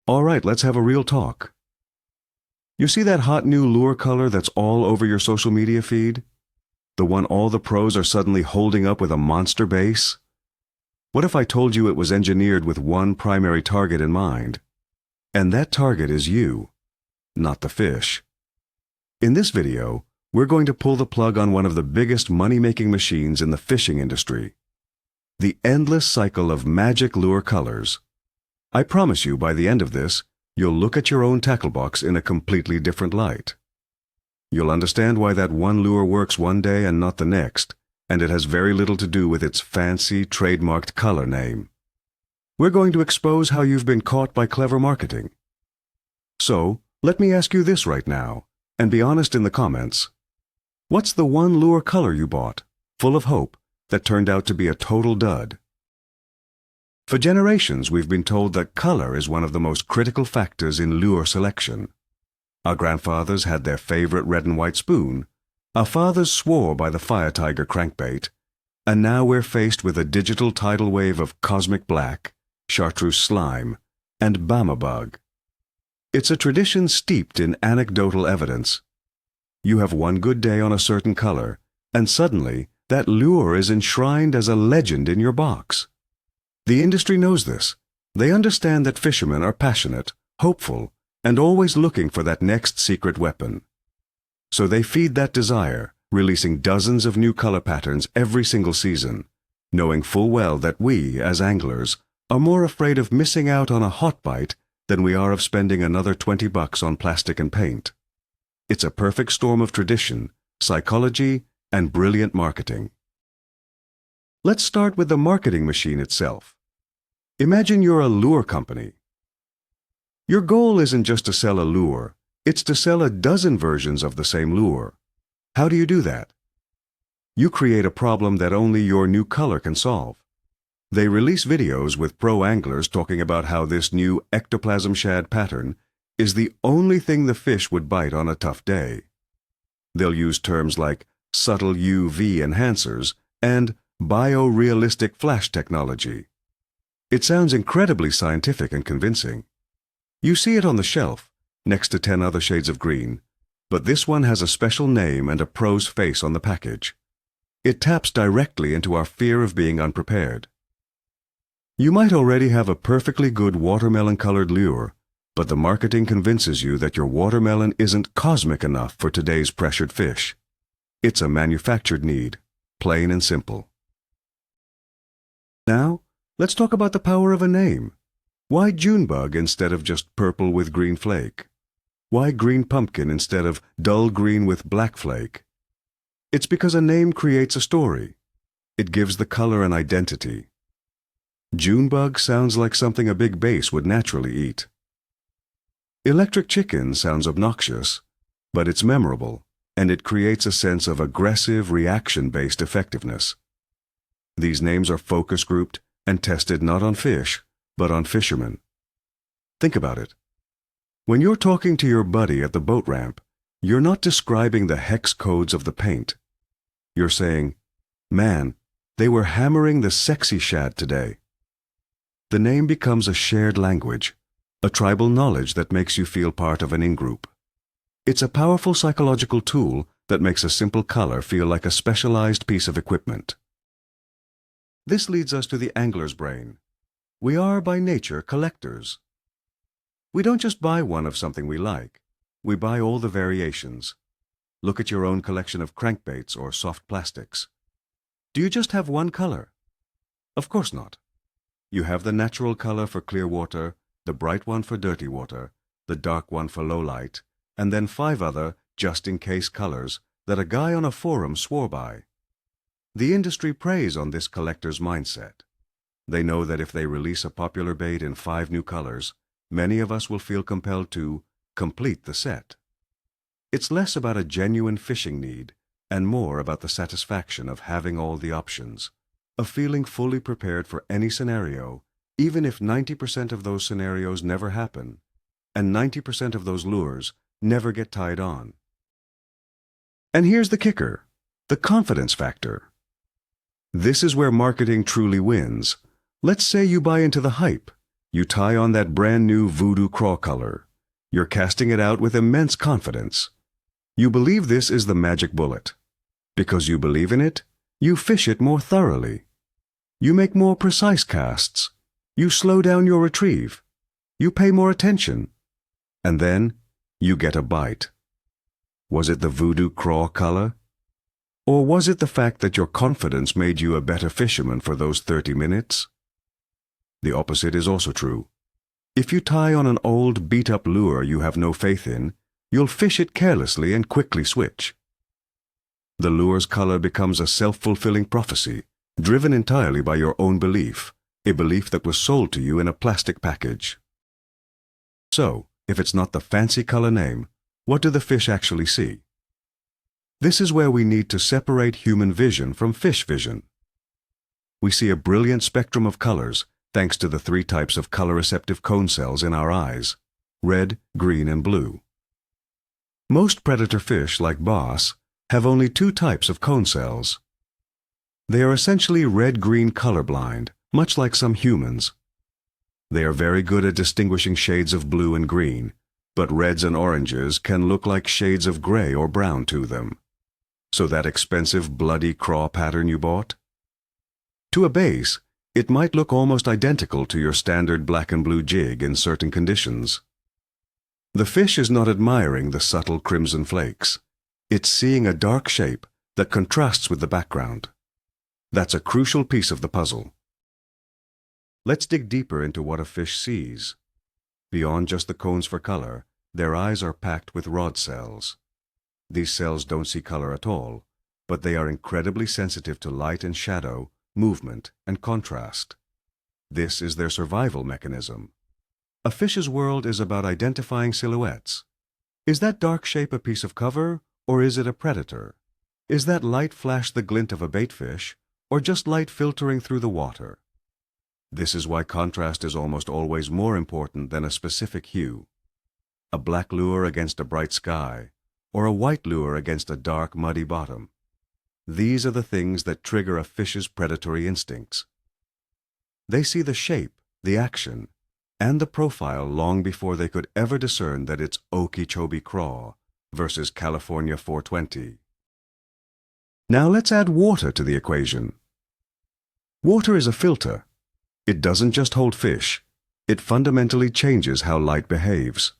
All right, let's have a real talk. You see that hot new lure color that's all over your social media feed? The one all the pros are suddenly holding up with a monster base? What if I told you it was engineered with one primary target in mind? And that target is you, not the fish. In this video, we're going to pull the plug on one of the biggest money-making machines in the fishing industry. The endless cycle of magic lure colors. I promise you by the end of this, you'll look at your own tackle box in a completely different light. You'll understand why that one lure works one day and not the next, and it has very little to do with its fancy, trademarked color name. We're going to expose how you've been caught by clever marketing. So, let me ask you this right now, and be honest in the comments. What's the one lure color you bought, full of hope, that turned out to be a total dud? For generations, we've been told that color is one of the most critical factors in lure selection. Our grandfathers had their favorite red and white spoon, our fathers swore by the fire tiger crankbait, and now we're faced with a digital tidal wave of cosmic black, chartreuse slime, and Bama bug. It's a tradition steeped in anecdotal evidence. You have one good day on a certain color, and suddenly that lure is enshrined as a legend in your box. The industry knows this. They understand that fishermen are passionate, hopeful, and always looking for that next secret weapon. So they feed that desire, releasing dozens of new color patterns every single season, knowing full well that we, as anglers, are more afraid of missing out on a hot bite than we are of spending another $20 on plastic and paint. It's a perfect storm of tradition, psychology, and brilliant marketing. Let's start with the marketing machine itself. Imagine you're a lure company. Your goal isn't just to sell a lure, it's to sell a dozen versions of the same lure. How do you do that? You create a problem that only your new color can solve. They release videos with pro anglers talking about how this new ectoplasm shad pattern is the only thing the fish would bite on a tough day. They'll use terms like subtle UV enhancers and biorealistic flash technology. It sounds incredibly scientific and convincing. You see it on the shelf, next to 10 other shades of green, but this one has a special name and a pro's face on the package. It taps directly into our fear of being unprepared. You might already have a perfectly good watermelon-colored lure, but the marketing convinces you that your watermelon isn't cosmic enough for today's pressured fish. It's a manufactured need, plain and simple. Now, let's talk about the power of a name. Why Junebug instead of just purple with green flake? Why green pumpkin instead of dull green with black flake? It's because a name creates a story. It gives the color an identity. Junebug sounds like something a big bass would naturally eat. Electric Chicken sounds obnoxious, but it's memorable, and it creates a sense of aggressive, reaction-based effectiveness. These names are focus grouped and tested not on fish, but on fishermen. Think about it. When you're talking to your buddy at the boat ramp, you're not describing the hex codes of the paint. You're saying, "Man, they were hammering the sexy shad today." The name becomes a shared language, a tribal knowledge that makes you feel part of an in-group. It's a powerful psychological tool that makes a simple color feel like a specialized piece of equipment. This leads us to the angler's brain. We are, by nature, collectors. We don't just buy one of something we like. We buy all the variations. Look at your own collection of crankbaits or soft plastics. Do you just have one color? Of course not. You have the natural color for clear water, the bright one for dirty water, the dark one for low light, and then 5 other just-in-case colors that a guy on a forum swore by. The industry preys on this collector's mindset. They know that if they release a popular bait in 5 new colors, many of us will feel compelled to complete the set. It's less about a genuine fishing need and more about the satisfaction of having all the options, of feeling fully prepared for any scenario, even if 90% of those scenarios never happen, and 90% of those lures never get tied on. And here's the kicker, the confidence factor. This is where marketing truly wins. Let's say you buy into the hype. You tie on that brand new voodoo craw color. You're casting it out with immense confidence. You believe this is the magic bullet. Because you believe in it, you fish it more thoroughly. You make more precise casts. You slow down your retrieve. You pay more attention. And then you get a bite. Was it the voodoo craw color? Or was it the fact that your confidence made you a better fisherman for those 30 minutes? The opposite is also true. If you tie on an old, beat-up lure you have no faith in, you'll fish it carelessly and quickly switch. The lure's color becomes a self-fulfilling prophecy, driven entirely by your own belief, a belief that was sold to you in a plastic package. So, if it's not the fancy color name, what do the fish actually see? This is where we need to separate human vision from fish vision. We see a brilliant spectrum of colors thanks to the 3 types of color-receptive cone cells in our eyes: red, green, and blue. Most predator fish, like bass, have only 2 types of cone cells. They are essentially red-green colorblind, much like some humans. They are very good at distinguishing shades of blue and green, but reds and oranges can look like shades of gray or brown to them. So that expensive bloody craw pattern you bought? To a base, it might look almost identical to your standard black and blue jig in certain conditions. The fish is not admiring the subtle crimson flakes. It's seeing a dark shape that contrasts with the background. That's a crucial piece of the puzzle. Let's dig deeper into what a fish sees. Beyond just the cones for color, their eyes are packed with rod cells. These cells don't see color at all, but they are incredibly sensitive to light and shadow, movement, and contrast. This is their survival mechanism. A fish's world is about identifying silhouettes. Is that dark shape a piece of cover, or is it a predator? Is that light flash the glint of a baitfish, or just light filtering through the water? This is why contrast is almost always more important than a specific hue. A black lure against a bright sky, or a white lure against a dark, muddy bottom. These are the things that trigger a fish's predatory instincts. They see the shape, the action, and the profile long before they could ever discern that it's Okeechobee craw versus California 420. Now let's add water to the equation. Water is a filter. It doesn't just hold fish, it fundamentally changes how light behaves.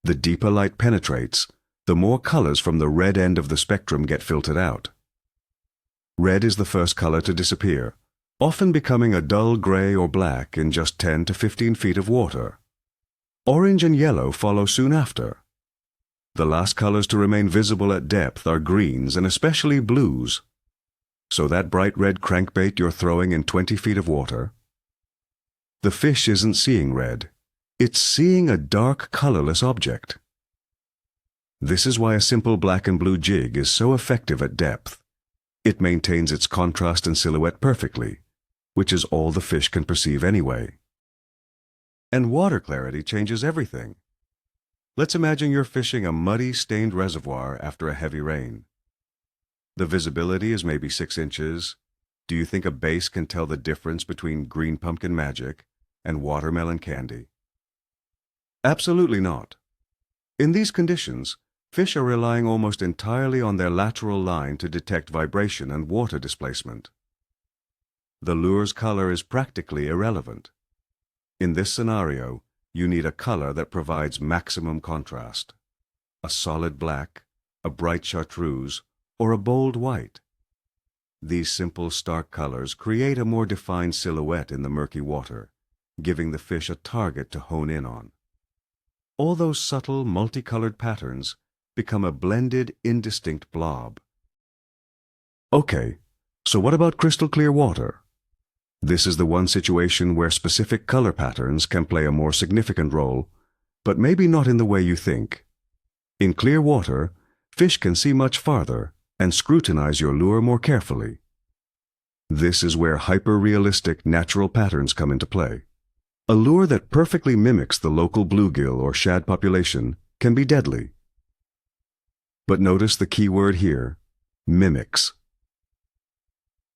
The deeper light penetrates, the more colors from the red end of the spectrum get filtered out. Red is the first color to disappear, often becoming a dull gray or black in just 10 to 15 feet of water. Orange and yellow follow soon after. The last colors to remain visible at depth are greens and especially blues. So that bright red crankbait you're throwing in 20 feet of water? The fish isn't seeing red. It's seeing a dark, colorless object. This is why a simple black and blue jig is so effective at depth. It maintains its contrast and silhouette perfectly, which is all the fish can perceive anyway. And water clarity changes everything. Let's imagine you're fishing a muddy, stained reservoir after a heavy rain. The visibility is maybe 6 inches. Do you think a base can tell the difference between green pumpkin magic and watermelon candy? Absolutely not. In these conditions, fish are relying almost entirely on their lateral line to detect vibration and water displacement. The lure's color is practically irrelevant. In this scenario, you need a color that provides maximum contrast. A solid black, a bright chartreuse, or a bold white. These simple, stark colors create a more defined silhouette in the murky water, giving the fish a target to hone in on. All those subtle, multicolored patterns become a blended, indistinct blob. Okay, so what about crystal clear water? This is the one situation where specific color patterns can play a more significant role, but maybe not in the way you think. In clear water, fish can see much farther and scrutinize your lure more carefully. This is where hyper-realistic natural patterns come into play. A lure that perfectly mimics the local bluegill or shad population can be deadly. But notice the key word here, mimics.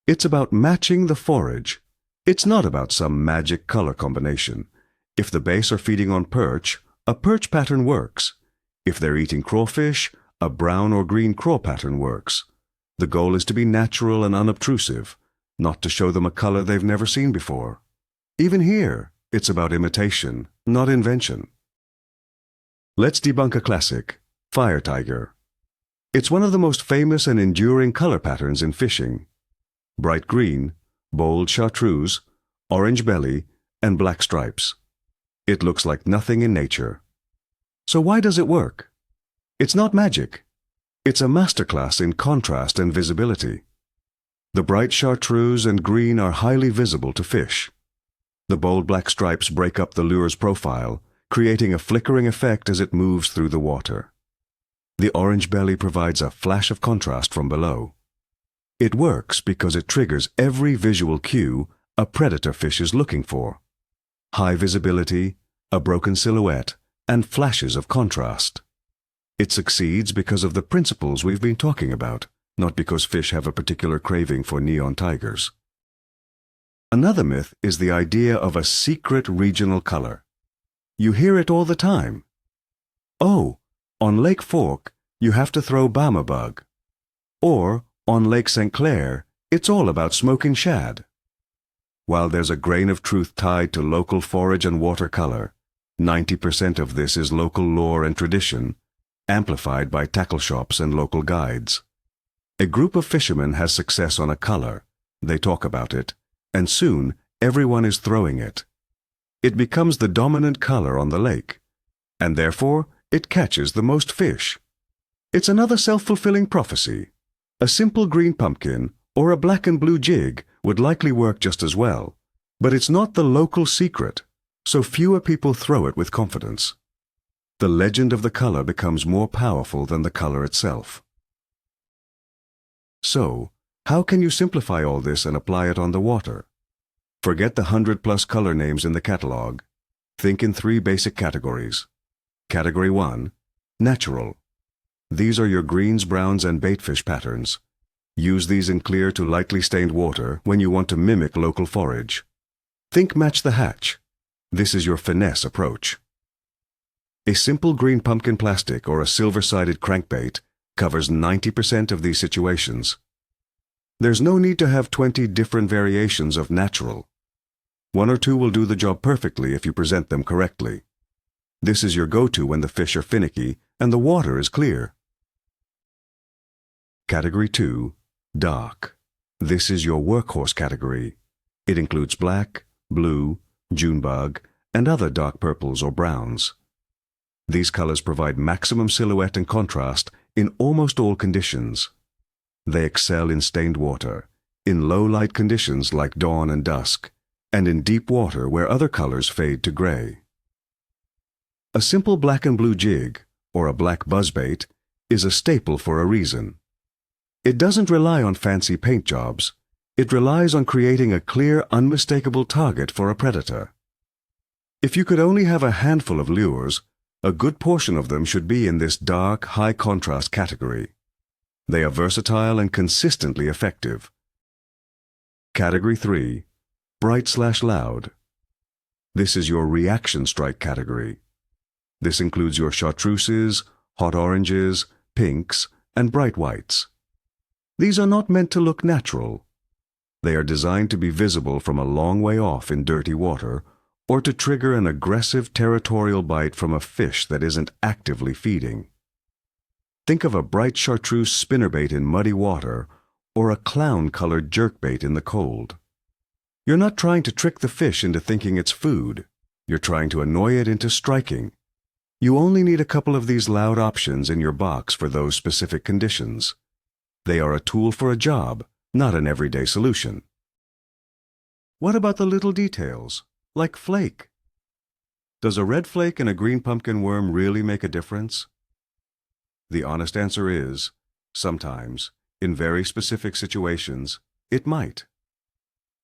It's about matching the forage, It's not about some magic color combination. If the bass are feeding on perch, a perch pattern works. If they're eating crawfish, a brown or green craw pattern works. The goal is to be natural and unobtrusive, not to show them a color they've never seen before. Even here, it's about imitation, not invention. Let's debunk a classic, fire tiger. It's one of the most famous and enduring color patterns in fishing. Bright green, bold chartreuse, orange belly, and black stripes. It looks like nothing in nature. So why does it work? It's not magic. It's a masterclass in contrast and visibility. The bright chartreuse and green are highly visible to fish. The bold black stripes break up the lure's profile, creating a flickering effect as it moves through the water. The orange belly provides a flash of contrast from below. It works because it triggers every visual cue a predator fish is looking for. High visibility, a broken silhouette, and flashes of contrast. It succeeds because of the principles we've been talking about, not because fish have a particular craving for neon tigers. Another myth is the idea of a secret regional color. You hear it all the time. Oh, on Lake Fork, you have to throw Bama bug. Or, on Lake St. Clair, it's all about smoking shad. While there's a grain of truth tied to local forage and water color, 90% of this is local lore and tradition, amplified by tackle shops and local guides. A group of fishermen has success on a color, they talk about it, and soon everyone is throwing it. It becomes the dominant color on the lake, and therefore it catches the most fish. It's another self-fulfilling prophecy. A simple green pumpkin or a black and blue jig would likely work just as well, but it's not the local secret, so fewer people throw it with confidence. The legend of the color becomes more powerful than the color itself. So, how can you simplify all this and apply it on the water? Forget the 100+ color names in the catalog. Think in 3 basic categories. Category 1, natural. These are your greens, browns, and baitfish patterns. Use these in clear to lightly stained water when you want to mimic local forage. Think match the hatch. This is your finesse approach. A simple green pumpkin plastic or a silver-sided crankbait covers 90% of these situations. There's no need to have 20 different variations of natural. 1 or 2 will do the job perfectly if you present them correctly. This is your go-to when the fish are finicky and the water is clear. Category 2, dark. This is your workhorse category. It includes black, blue, Junebug, and other dark purples or browns. These colors provide maximum silhouette and contrast in almost all conditions. They excel in stained water, in low-light conditions like dawn and dusk, and in deep water where other colors fade to gray. A simple black and blue jig, or a black buzzbait, is a staple for a reason. It doesn't rely on fancy paint jobs. It relies on creating a clear, unmistakable target for a predator. If you could only have a handful of lures, a good portion of them should be in this dark, high-contrast category. They are versatile and consistently effective. Category 3, bright/loud. This is your reaction strike category. This includes your chartreuses, hot oranges, pinks, and bright whites. These are not meant to look natural. They are designed to be visible from a long way off in dirty water, or to trigger an aggressive territorial bite from a fish that isn't actively feeding. Think of a bright chartreuse spinnerbait in muddy water, or a clown-colored jerkbait in the cold. You're not trying to trick the fish into thinking it's food. You're trying to annoy it into striking. You only need a couple of these loud options in your box for those specific conditions. They are a tool for a job, not an everyday solution. What about the little details, like flake? Does a red flake in a green pumpkin worm really make a difference? The honest answer is, sometimes, in very specific situations, it might.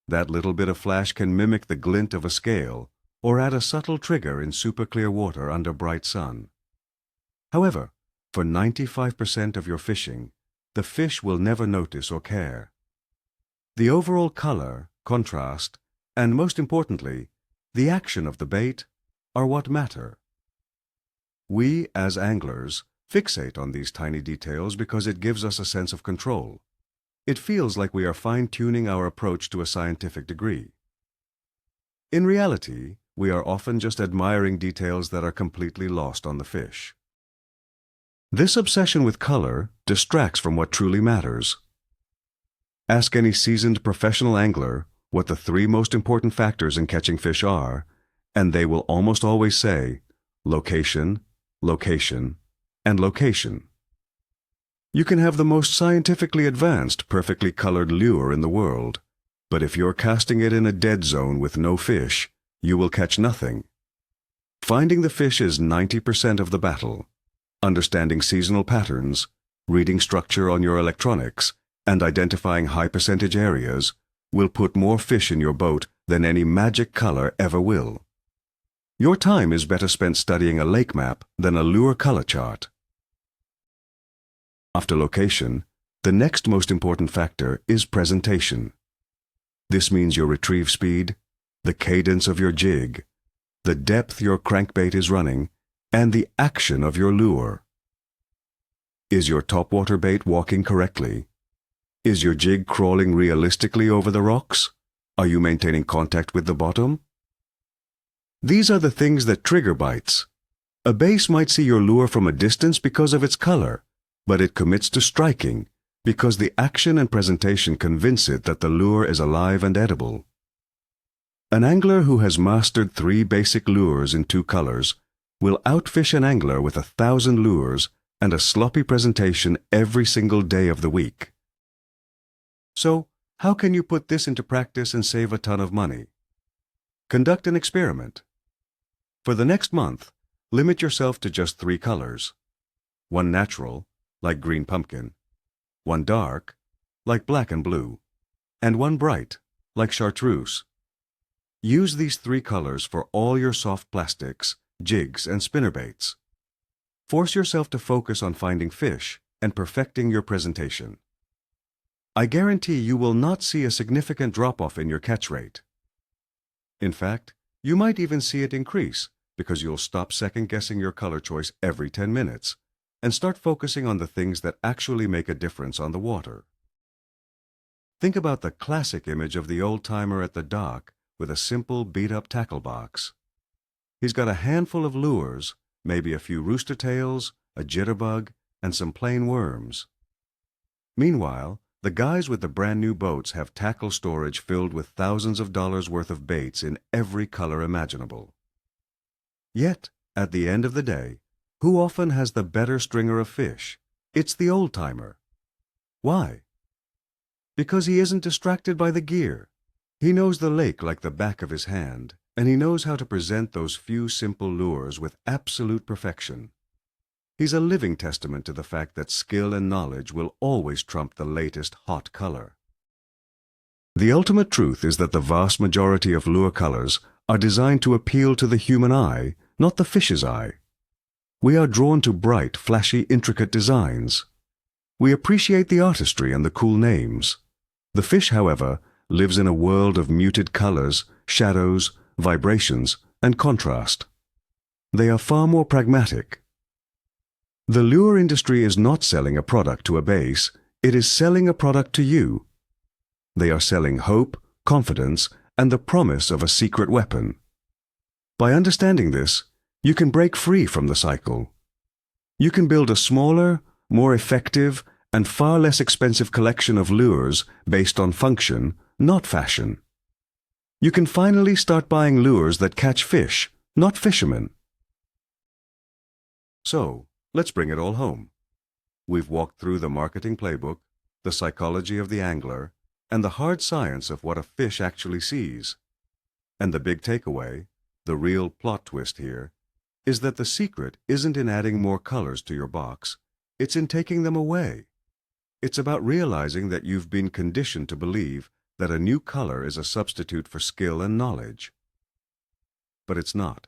That little bit of flash can mimic the glint of a scale or add a subtle trigger in superclear water under bright sun. However, for 95% of your fishing, the fish will never notice or care. The overall color, contrast, and most importantly, the action of the bait are what matter. We, as anglers, fixate on these tiny details because it gives us a sense of control. It feels like we are fine-tuning our approach to a scientific degree. In reality, we are often just admiring details that are completely lost on the fish. This obsession with color distracts from what truly matters. Ask any seasoned professional angler what the 3 most important factors in catching fish are, and they will almost always say location, location, and location. You can have the most scientifically advanced, perfectly colored lure in the world, but if you're casting it in a dead zone with no fish, you will catch nothing. Finding the fish is 90% of the battle. Understanding seasonal patterns, reading structure on your electronics, and identifying high-percentage areas will put more fish in your boat than any magic color ever will. Your time is better spent studying a lake map than a lure color chart. After location, the next most important factor is presentation. This means your retrieve speed, the cadence of your jig, the depth your crankbait is running, and the action of your lure. Is your topwater bait walking correctly? Is your jig crawling realistically over the rocks? Are you maintaining contact with the bottom? These are the things that trigger bites. A bass might see your lure from a distance because of its color, but it commits to striking because the action and presentation convince it that the lure is alive and edible. An angler who has mastered 3 basic lures in 2 colors will outfish an angler with 1,000 lures and a sloppy presentation every single day of the week. So, how can you put this into practice and save a ton of money? Conduct an experiment. For the next month, limit yourself to just 3 colors. 1 natural, like green pumpkin, 1 dark, like black and blue, and 1 bright, like chartreuse. Use these 3 colors for all your soft plastics, jigs, and spinnerbaits. Force yourself to focus on finding fish and perfecting your presentation. I guarantee you will not see a significant drop-off in your catch rate. In fact, you might even see it increase because you'll stop second-guessing your color choice every 10 minutes and start focusing on the things that actually make a difference on the water. Think about the classic image of the old-timer at the dock with a simple beat-up tackle box. He's got a handful of lures, maybe a few rooster tails, a jitterbug, and some plain worms. Meanwhile, the guys with the brand-new boats have tackle storage filled with thousands of dollars worth of baits in every color imaginable. Yet, at the end of the day, who often has the better stringer of fish? It's the old-timer. Why? Because he isn't distracted by the gear. He knows the lake like the back of his hand, and he knows how to present those few simple lures with absolute perfection. He's a living testament to the fact that skill and knowledge will always trump the latest hot color. The ultimate truth is that the vast majority of lure colors are designed to appeal to the human eye, not the fish's eye. We are drawn to bright, flashy, intricate designs. We appreciate the artistry and the cool names. The fish, however, lives in a world of muted colors, shadows, vibrations, and contrast. They are far more pragmatic. The lure industry is not selling a product to a base, it is selling a product to you. They are selling hope, confidence, and the promise of a secret weapon. By understanding this, you can break free from the cycle. You can build a smaller, more effective, and far less expensive collection of lures based on function, not fashion. You can finally start buying lures that catch fish, not fishermen. So, let's bring it all home. We've walked through the marketing playbook, the psychology of the angler, and the hard science of what a fish actually sees. And the big takeaway, the real plot twist here, is that the secret isn't in adding more colors to your box, it's in taking them away. It's about realizing that you've been conditioned to believe that a new color is a substitute for skill and knowledge. But it's not.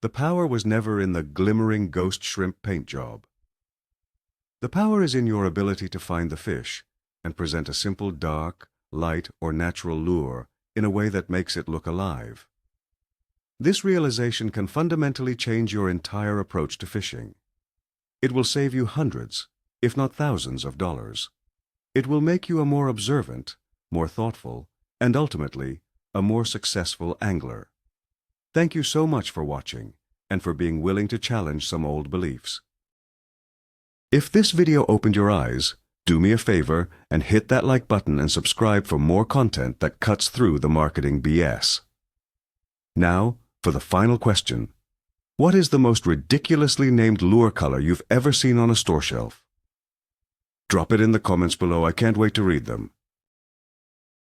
The power was never in the Glimmering Ghost Shrimp paint job. The power is in your ability to find the fish and present a simple dark, light, or natural lure in a way that makes it look alive. This realization can fundamentally change your entire approach to fishing. It will save you hundreds, if not thousands of dollars. It will make you a more observant, more thoughtful, and ultimately, a more successful angler. Thank you so much for watching and for being willing to challenge some old beliefs. If this video opened your eyes, do me a favor and hit that like button and subscribe for more content that cuts through the marketing BS. Now, for the final question. What is the most ridiculously named lure color you've ever seen on a store shelf? Drop it in the comments below. I can't wait to read them.